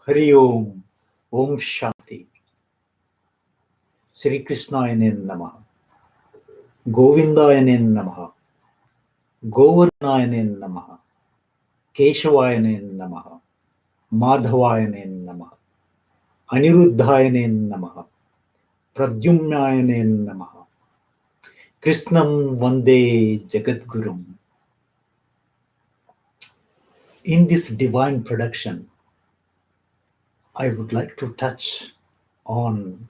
Hari Om, Om Shanti, Sri Krishnaya Namaha, Govindaya Namaha, Govardhanaya Namaha, Keshavaya Namaha, Madhavaya Namaha, Aniruddhaya Namaha, Pradyumnaya Namaha, Krishnam Vande Jagadgurum. In this divine production, I would like to touch on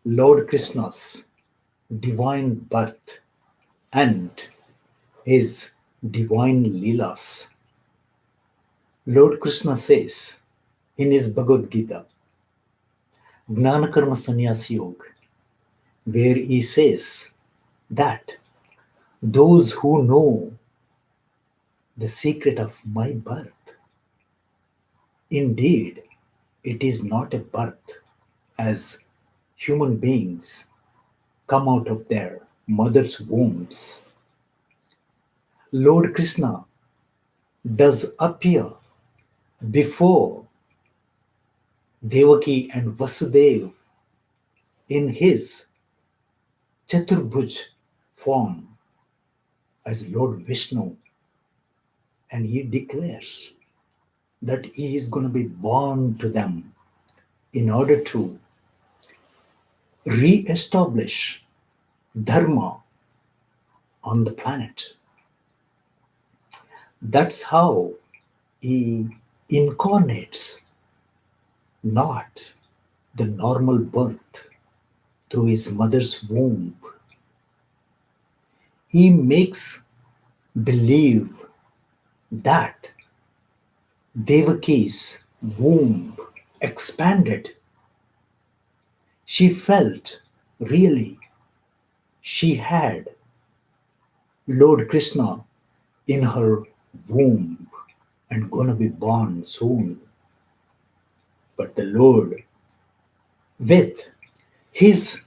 Lord Krishna's divine birth and his divine Leelaas. Lord Krishna says in his Bhagavad Gita, Gnana Karma Sannyas Yoga, where he says that those who know the secret of my birth, indeed, it is not a birth as human beings come out of their mother's wombs. Lord Krishna does appear before Devaki and Vasudeva in his Chaturbhuj form as Lord Vishnu, and he declares that he is going to be born to them in order to re-establish Dharma on the planet. That's how he incarnates, not the normal birth through his mother's womb. He makes believe that Devaki's womb expanded. She felt really she had Lord Krishna in her womb and gonna be born soon. But the Lord, with his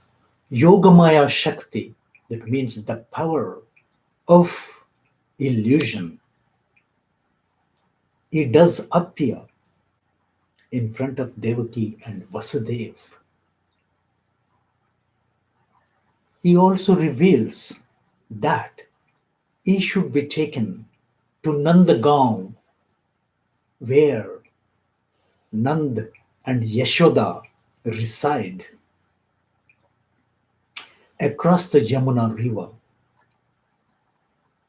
Yogmaya Shakti, that means the power of illusion, he does appear in front of Devaki and Vasudeva. He also reveals that he should be taken to Nandagaon, where Nand and Yashoda reside, across the Yamuna river.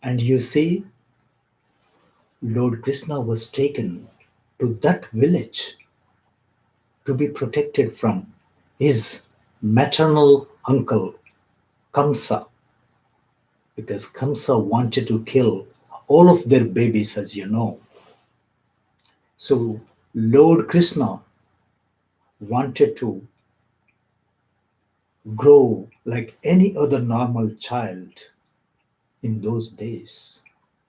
And you see, Lord Krishna was taken to that village to be protected from his maternal uncle, Kamsa, because Kamsa wanted to kill all of their babies, as you know. So Lord Krishna wanted to grow like any other normal child in those days,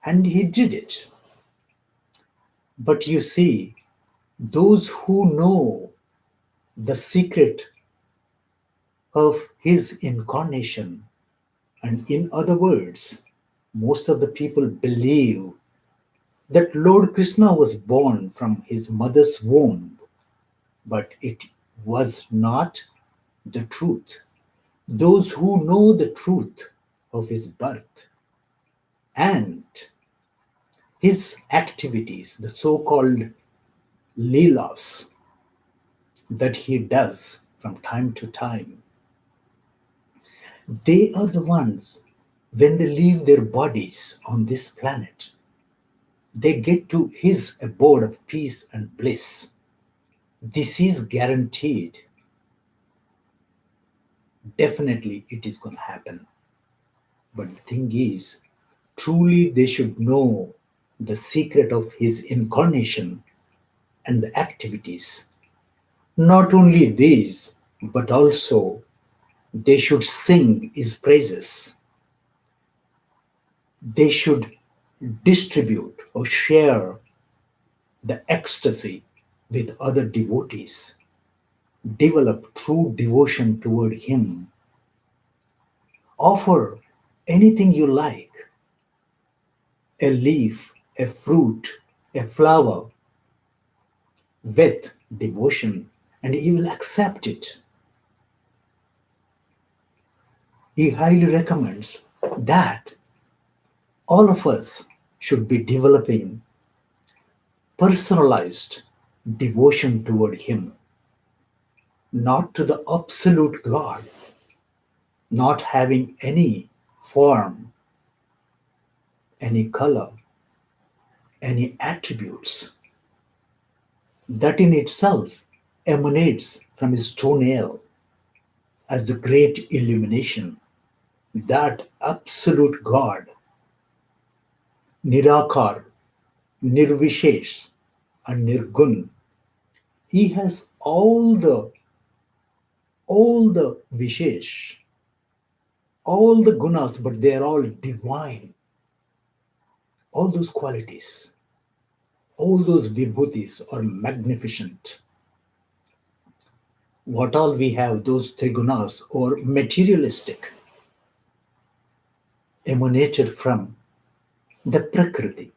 and he did it. But you see, those who know the secret of his incarnation, and in other words, most of the people believe that Lord Krishna was born from his mother's womb, but it was not the truth. Those who know the truth of his birth and his activities, the so-called Leelaas that he does from time to time, they are the ones, when they leave their bodies on this planet, they get to his abode of peace and bliss. This is guaranteed. Definitely it is going to happen. But the thing is, truly they should know the secret of his incarnation and the activities. Not only these, but also they should sing his praises. They should distribute or share the ecstasy with other devotees. Develop true devotion toward him. Offer anything you like, a leaf, a fruit, a flower, with devotion, and he will accept it. He highly recommends that all of us should be developing personalized devotion toward him, not to the absolute God, not having any form, any color, any attributes. That in itself emanates from his toenail as the great illumination. That absolute God, Nirakar, Nirvishesh, and Nirgun, he has all the Vishesh, all the gunas, but they are all divine. All those qualities, all those vibhutis are magnificent. What all we have, those trigunas, or materialistic, emanated from the Prakriti.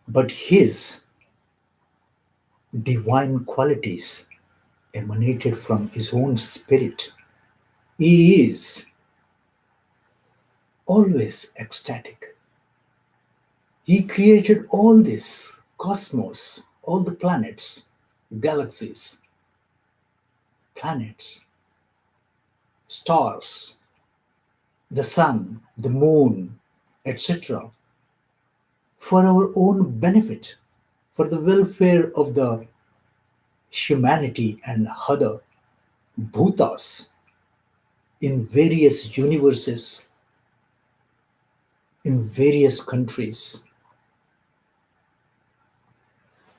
But his divine qualities emanated from his own spirit. He is always ecstatic. He created all this cosmos, all the planets, galaxies, planets, stars, the sun, the moon, etc., for our own benefit, for the welfare of the humanity and other bhutas in various universes, in various countries.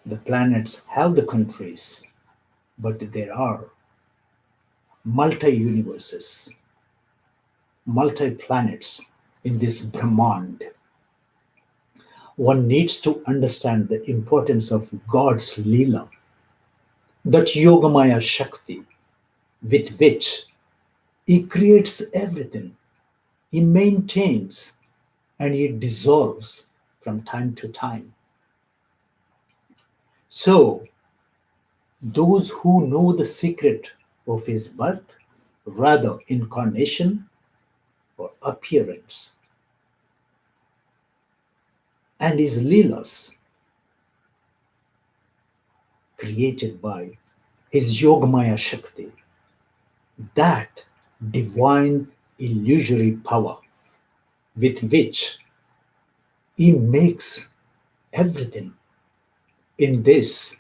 The planets have the countries, but there are multi universes, multi planets in this Brahmand. One needs to understand the importance of God's Leela, that Yogamaya Shakti with which He creates everything, He maintains, and He dissolves from time to time. So, those who know the secret of His birth, rather incarnation or appearance, and His Leelas created by His Yogmaya Shakti, that divine illusory power with which He makes everything in this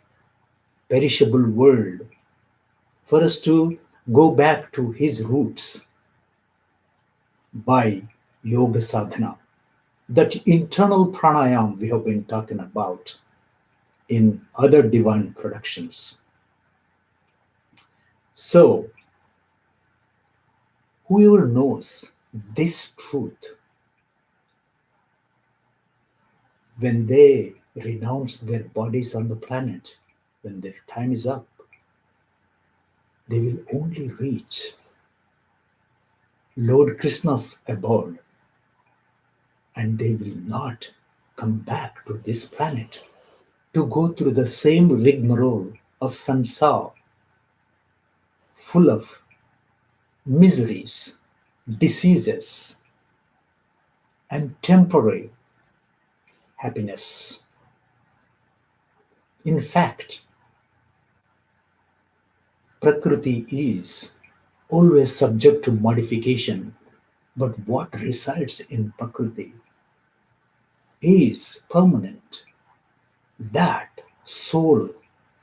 perishable world for us to go back to His roots by yoga sadhana. That internal pranayam we have been talking about in other divine productions. So, whoever knows this truth, when they renounce their bodies on the planet, when their time is up, they will only reach Lord Krishna's abode, and they will not come back to this planet to go through the same rigmarole of sansar, full of miseries, diseases, and temporary happiness. In fact, Prakriti is always subject to modification, but what resides in Prakriti is permanent. That soul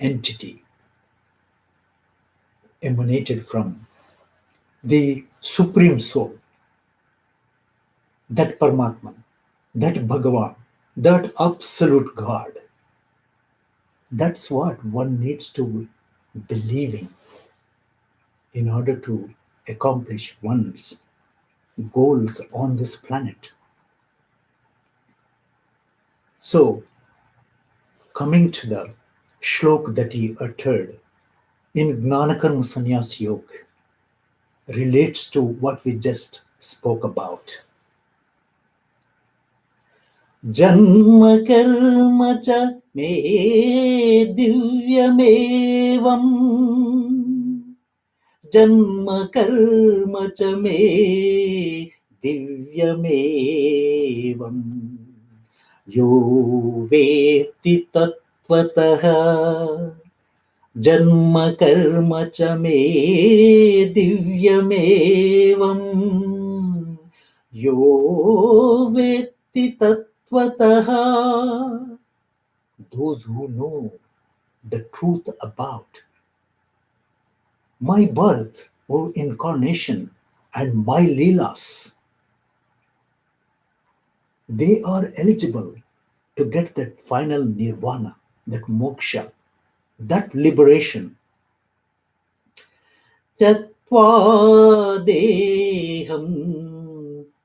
entity emanated from the Supreme Soul, that Paramatman, that Bhagavan, that Absolute God. That's what one needs to believe in order to accomplish one's goals on this planet. So, coming to the shlok that he uttered in Gnanakarma Sannyas Yoga relates to what we just spoke about. जन्म कर्म च मे दिव्यमेवम् जन्म कर्म च मे दिव्यमेवम् यो वेत्ति तत्त्वतः जन्म कर्म च मे दिव्यमेवम् यो वेत्ति तत्त्वतः. Those who know the truth about my birth or incarnation and my Leelaas, they are eligible to get that final nirvana, that moksha, that liberation. त्यक्त्वा देहं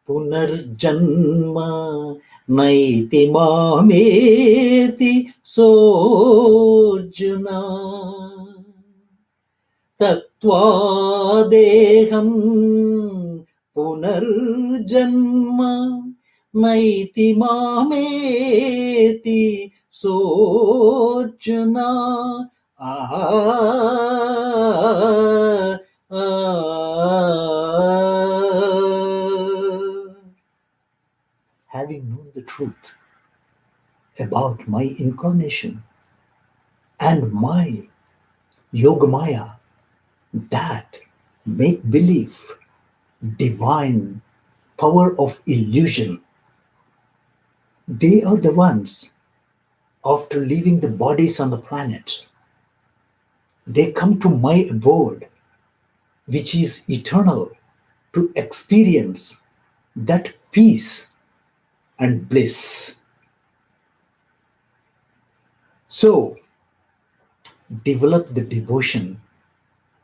पुनर्जन्म नैति मामेति सोऽर्जुना त्यक्त्वा देहं पुनर्जन्म नैति मामेति सोऽर्जुना. Having known the truth about my incarnation and my Yogmaya, that make believe, divine power of illusion, they are the ones, after leaving the bodies on the planet, they come to my abode, which is eternal, to experience that peace and bliss. So, develop the devotion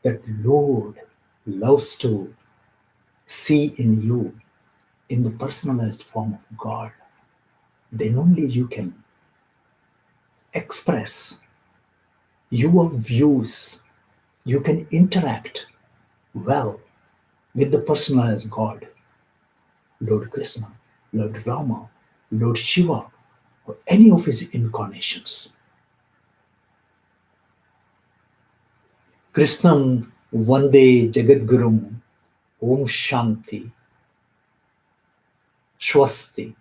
that Lord loves to see in you in the personalized form of God. Then only you can express your views. You can interact well with the personalized God, Lord Krishna, Lord Rama, Lord Shiva, or any of his incarnations. Krishnam Vande Jagadgurum. Om Shanti. Swasti.